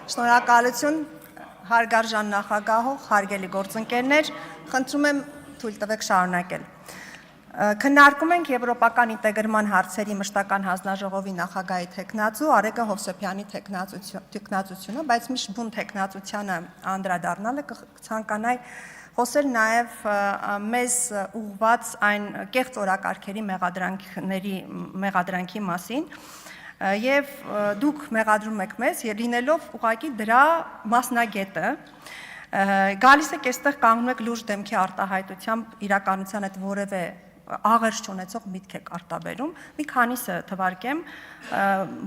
Շնորհակալություն, հարգարժան նախագահող, հարգելի գործընկերներ, խնդրում եմ թույլ տվեք շարունակել։ Քննարկում ենք Եվրոպական ինտեգրման հարցերի մշտական հանձնաժողովի նախագահի թեկնածու Արեգա Հովսեփյանի թեկնածությունը, բայց միշտ բուն թեկնածությանը անդրադառնալը կցանկանայի խոսել նաև մեզ ուղղված այն կեղծ օրակարգերի մեղադրանքի մասին, եւ դուք մեղադրում եք մեզ, լինելով ուղղակի դրա մասնագետը, գալիս եք այստեղ կանգնում եք լուրջ դեմքի արտահայտությամբ իրականության հետ որևէ աղերս չունեցող միտք եք արտաբերում, մի քանիսը թվարկեմ,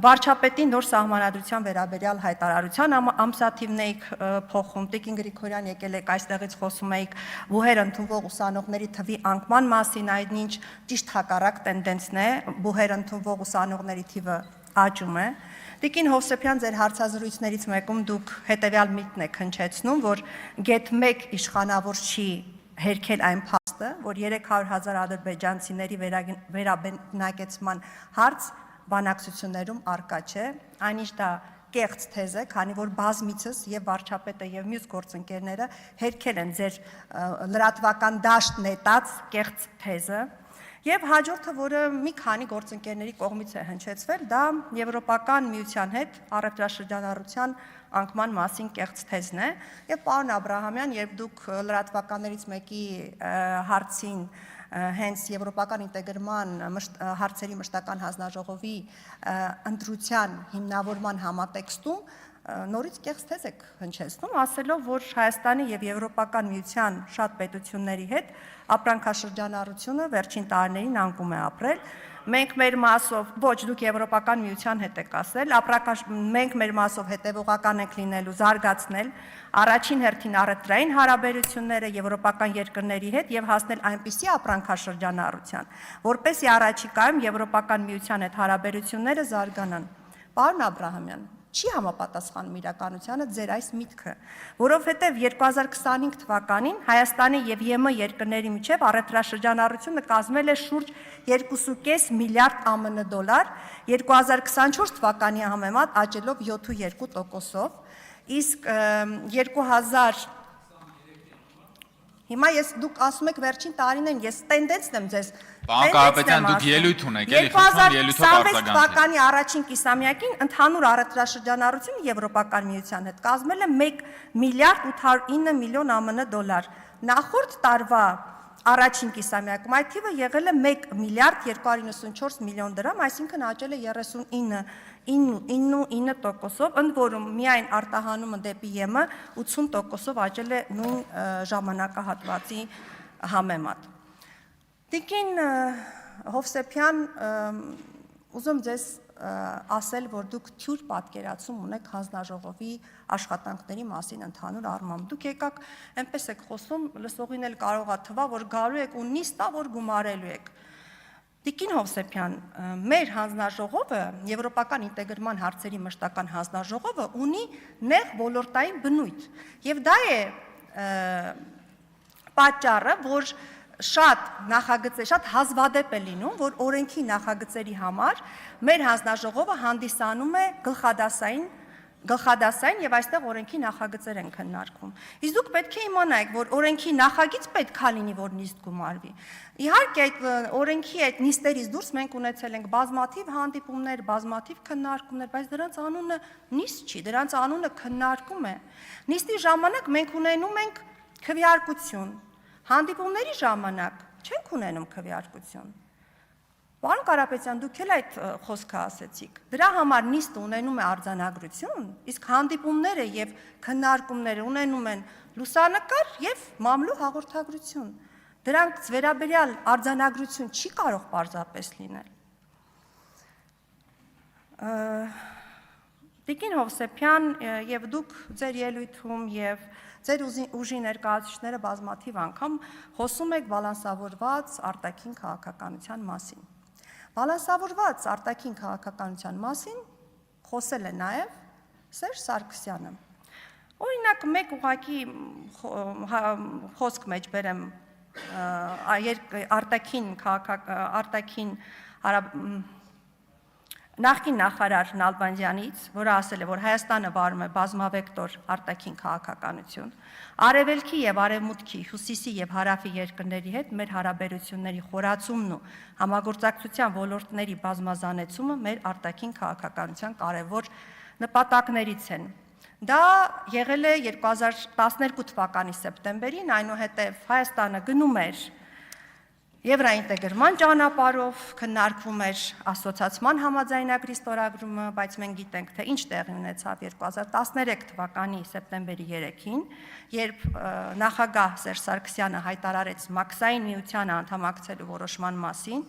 վարչապետի նոր սահմանադրության վերաբերյալ հայտարարության ամսաթիվն էիք փոխում, Տիկին Գրիգորյան եկել եք այստեղից խոսում էիք բուհեր ընդունվող ուսանողների թվի անկման մասին, այնինչ ճիշտ հակառակ տենդենսն է, բուհեր ընդունվող ուսանողների թիվը աճում է։ Տիկին Հովսեփյան, ձեր հարցազրույցներից մեկում դուք հետևյալ միտքն եք հնչեցնում, որ գեթ 1 իշխանավոր չի հերքել այն փաստը, որ 300,000 ադրբեջանցիների վերաբնակեցման հարց բանակցություններում առկա չէ, այնինչ դա կեղծ թեզ է, քանի որ բազմիցս եւ վարչապետը եւ մյուս գործընկերները հերքել են ձեր լրատվական դաշտ նետած կեղծ թեզը։ Եվ հաջորդը, որը մի քանի գործընկերների կողմից է հնչեցվել, դա Եվրոպական միության հետ առևտրաշրջանառության անկման մասին կեղծ թեզն է, եւ պարոն Աբրահամյան, երբ դուք լրատվականներից մեկի հարցին հենց Եվրոպական ինտեգրման հարցերի մշտական հանձնաժողովի ընտրության հիմնավորման համատեքստում նորից կեղծ թեզ եք հնչեցնում, ասելով, որ Հայաստանի եւ Եվրոպական միության շատ պետությունների հետ ապրանքաշրջանառությունը վերջին տարիներին անկում է ապրել։ Մենք մեր մասով, ոչ, դուք Եվրոպական միության հետ եք ասել, մենք մեր մասով հետևողական ենք լինելու, զարգացնել առաջին հերթին առևտրային հարաբերությունները եվրոպական երկրների հետ եւ հասնել այնպիսի ապրանքաշրջանառության, որպեսզի առաջիկայում Եվրոպական միության հետ հարաբերությունները զարգանան։ Պարոն Աբրահամյան, չի համապատասխանում իրականությանը ձեր այս միտքը, որովհետև 2025 թվականին Հայաստանի եւ ԵՄ երկրների միջև առևտրաշրջանառությունը կազմել է շուրջ 2.5 միլիարդ ԱՄՆ դոլար, 2024 թվականի համեմատ աճելով 7.2%-ով, իսկ 2000 Հիմա դուք ասում եք վերջին տարիներին, ես տենդենսն եմ ձեզ Պարոն Կարապետյան, դուք ելույթ ունեք, էլի, խնդրում ելույթով արձագանքեք։ 2026 թվականի առաջին կիսամյակին ընդհանուր առևտրաշրջանառությունը Եվրոպական միության հետ կազմել է 1 միլիարդ 809 միլիոն ԱՄՆ դոլար։ Նախորդ տարվա առաջին կիսամյակում այդ թիվը եղել է 1 միլիարդ 294 միլիոն դրամ, այսինքն աճել է 39%-ով, ընդ որում միայն արտահանումը դեպի ԵՄ 80%-ով աճել է նույն ժամանակահատվածի համեմատ։ Տիկին Հովսեփյան, ուզում ձեզ ասել, որ դուք թյուր պատկերացում ունեք հանձնաժողովի աշխատանքների մասին ընդհանուր առմամբ։ Դուք եկաք, այնպես եք խոսում, լսողին էլ կարող է թվա, որ գալու եք ու նիստա, որ գումարելու եք։ Տիկին Հովսեփյան, մեր հանձնաժողովը, Եվրոպական ինտեգրման հարցերի մշտական հանձնաժողովը ունի նեղ ոլորտային բնույթ, եւ դա է պատճառը, որ շատ նախագծեր, շատ հազվադեպ է լինում, որ օրենքի նախագծերի համար մեր հանձնաժողովը հանդիսանում է գլխադասային եւ այստեղ օրենքի նախագծեր են քննարկվում։ Իսկ դուք պետք է իմանայիք, որ օրենքի նախագիծ պետքա լինի, որ նիստ գումարվի։ Իհարկե այդ օրենքի այդ նիստերից դուրս մենք ունեցել ենք բազմաթիվ հանդիպումներ, բազմաթիվ քննարկումներ, բայց դրանց անունը նիստ չի, դրանց անունը քննարկում է։ Նիստի ժամանակ մենք ունենում ենք քվեարկություն, հանդիպումների ժամանակ չենք ունենում քվեարկություն։ Պարոն Կարապետյան, դուք էլ այդ խոսքը ասեցիք։ Դրա համար նիստը ունենում է արձանագրություն, իսկ հանդիպումները եւ քննարկումները ունենում են լուսանկար եւ մամլու հաղորդագրություն։ Դրանց վերաբերյալ արձանագրություն չի կարող պարզապես լինել։ Տիկին Հովսեփյան, եւ դուք ձեր ելույթում եւ ձեր ուժի ներկայացուցիչները բազմաթիվ անգամ խոսում եք բալանսավորված արտաքին քաղաքականության մասին։ Բալանսավորված արտաքին քաղաքականության մասին խոսել է նաև Սերժ Սարգսյանը։ Օրինակ, մեկ ուղղակի խոսք մեջ բերեմ արտաքին նախկին նախարար Նալբանդյանից, որը ասել է, որ Հայաստանը վարում է բազմավեկտոր արտաքին քաղաքականություն, Արևելքի եւ Արևմուտքի, Հյուսիսի եւ Հարավի երկրների հետ մեր հարաբերությունների խորացումն ու համագործակցության ոլորտների բազմազանեցումը մեր արտաքին քաղաքականության կարևոր նպատակներից են։ Դա եղել է 2012 թվականի սեպտեմբերին, այնուհետև Հայաստանը գնում էր Եվրաինտեգրման ճանապարհով, քննարկվում էր ասոցիացիան համաձայնագրի ստորագրումը, բայց մենք գիտենք, թե ինչ տեղի ունեցավ 2013 թվականի սեպտեմբերի 3-ին, երբ նախագահ Սերժ Սարգսյանը հայտարարեց Մաքսային միությանը անդամակցելու որոշման մասին,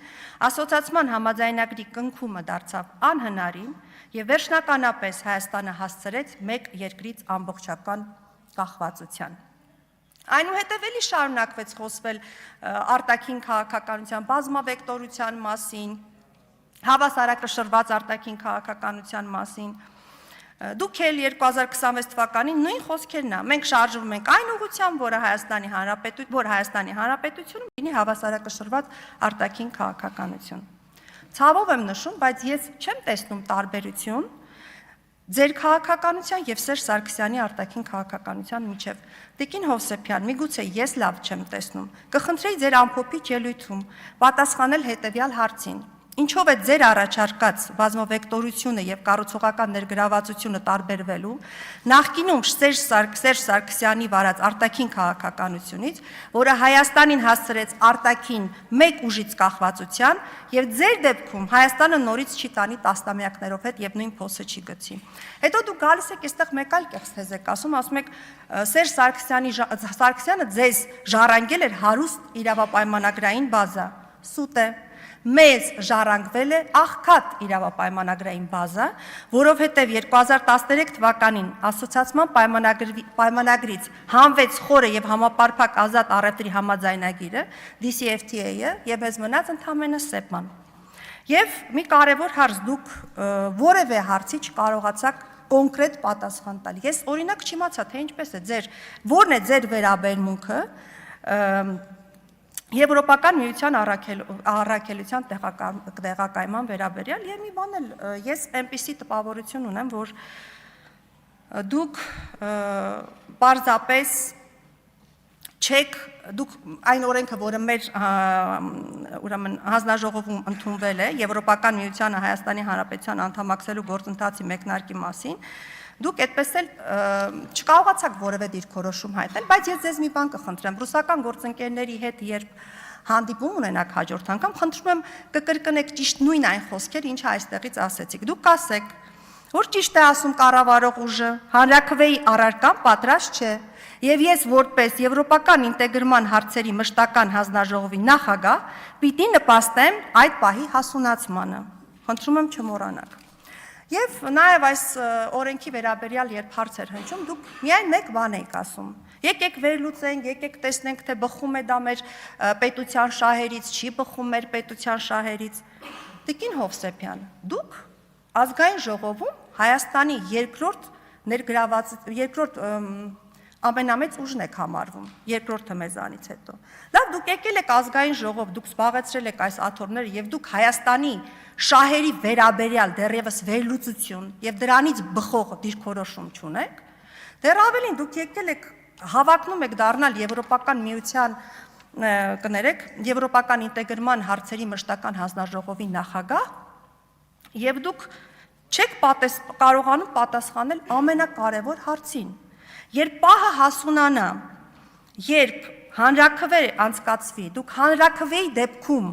ասոցիացիան համաձայնագրի կնքումը դարձավ անհնարին եւ վերջնականապես Հայաստանը հասցրեց մեկ երկրից ամբողջական կախվածության։ Այնուհետև էլի շարունակվեց խոսվել արտաքին քաղաքականության բազմավեկտորության մասին, հավասարակշռված արտաքին քաղաքականության մասին։ Դուք էլ 2026 թվականին նույն խոսքերն ա։ Մենք շարժվում ենք այն ուղղությամբ, որ Հայաստանի Հանրապետությունը լինի հավասարակշռված արտաքին քաղաքականություն։ Ցավով եմ նշում, բայց ես չեմ տեսնում տարբերություն ձեր քաղաքականության եւ Սերժ Սարգսյանի արտաքին քաղաքականության միջև։ Տիկին Հովսեփյան, միգուցե ես լավ չեմ տեսնում։ Կխնդրեի ձեր ամփոփիչ ելույթում պատասխանել հետեւյալ հարցին. Ինչով է ձեր առաջարկած բազմավեկտորությունը եւ կառուցողական ներգրավվածությունը տարբերվելու նախկինում Սերժ Սարգսյանի վարած արտաքին քաղաքականությունից, որը Հայաստանին հասցրեց արտաքին մեկ ուժից կախվածության եւ ձեր դեպքում Հայաստանը նորից չի տանի տասնամյակներով հետ եւ նույն փոսը չի գցի։ Հետո դուք գալիս եք այստեղ մեկ այլ կեղծ թեզ եք ասում, ասում եք Սերժ Սարգսյանը ձեզ ժառանգել էր հարուստ իրավապայմանագրային բազա։ Սուտ է։ Մեզ ժառանգվել է աղքատ իրավապայմանագրային բազա, որովհետև 2013 թվականին ասոցիացիան պայմանագրից հանվեց խորը եւ համապարփակ ազատ առևտրի համաձայնագիրը, DCFTA-ը, եւ մեզ մնաց ընդամենը SEPA-ն։ Եվ մի կարևոր հարց, դուք որևէ հարցի չկարողացաք կոնկրետ պատասխան տալ։ Ես օրինակ չիմացա, թե ինչպես է որն է ձեր վերաբերմունքը Եվրոպական միության առաքելության տեղակայման վերաբերյալ եւ մի բան էլ ես այնպիսի տպավորություն ունեմ, որ դուք պարզապես չեք դուք այն օրենքը, որը մեր ուրեմն հանձնաժողովում ընդունվել է Եվրոպական միությանը Հայաստանի Հանրապետության անդամակցելու գործընթացի մեկնարկի մասին, դուք այդպես էլ չկարողացաք որևէ դիրքորոշում հայտնել, բայց ես ձեզ մի բան կխնդրեմ, ռուսական գործընկերների հետ երբ հանդիպում ունենաք հաջորդ անգամ, խնդրում եմ կկրկնեք ճիշտ նույն այն խոսքերը, ինչը այստեղից ասեցիք։ Դուք կասեք, որ ճիշտ է ասում կառավարող ուժը, հանրաքվեի առարկան պատրաստ չէ, եւ ես որպես եվրոպական ինտեգրման հարցերի մշտական հանձնաժողովի նախագահ պիտի նպաստեմ այդ պահի հասունացմանը։ Խնդրում եմ չմոռանաք։ Եվ նաև այս օրենքի վերաբերյալ երբ հարց էր հնչում, դուք միայն մեկ բան եք ասում. եկեք վերլուծենք, եկեք տեսնենք, թե բխում է դա մեր պետության շահերից, չի բխում մեր պետության շահերից։ Տիկին Հովսեփյան, դուք ազգային ժողովում Հայաստանի երկրորդ ամենամեծ ուժն եք համարվում, երկրորդը մեզանից հետո։ Լավ, դուք եկել եք ազգային ժողով, դուք զբաղեցրել եք այս աթոռները եւ դուք Հայաստանի շահերի վերաբերյալ դեռևս վերլուծություն եւ դրանից բխող դիրքորոշում չունեք, դեռ ավելին դուք եկել եք հավակնում եք դառնալ Եվրոպական միության կներեք Եվրոպական ինտեգրման հարցերի մշտական հանձնաժողովի նախագահ եւ դուք չեք կարողանում պատասխանել ամենակարևոր հարցին։ Երբ պահը հասունանա, երբ հանրաքվե անցկացվի, դուք հանրաքվեի դեպքում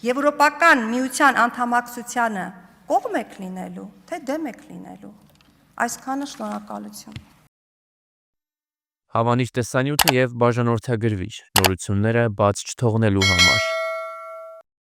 Եվրոպական միության անդամակցությանը կողմ եք լինելու, թե դեմ եք լինելու։ Այսքանը շնորհակալություն։ Հավանիչ տեսանյութը եւ բաժանորդագրվիչ նորությունները բաց չթողնելու համար։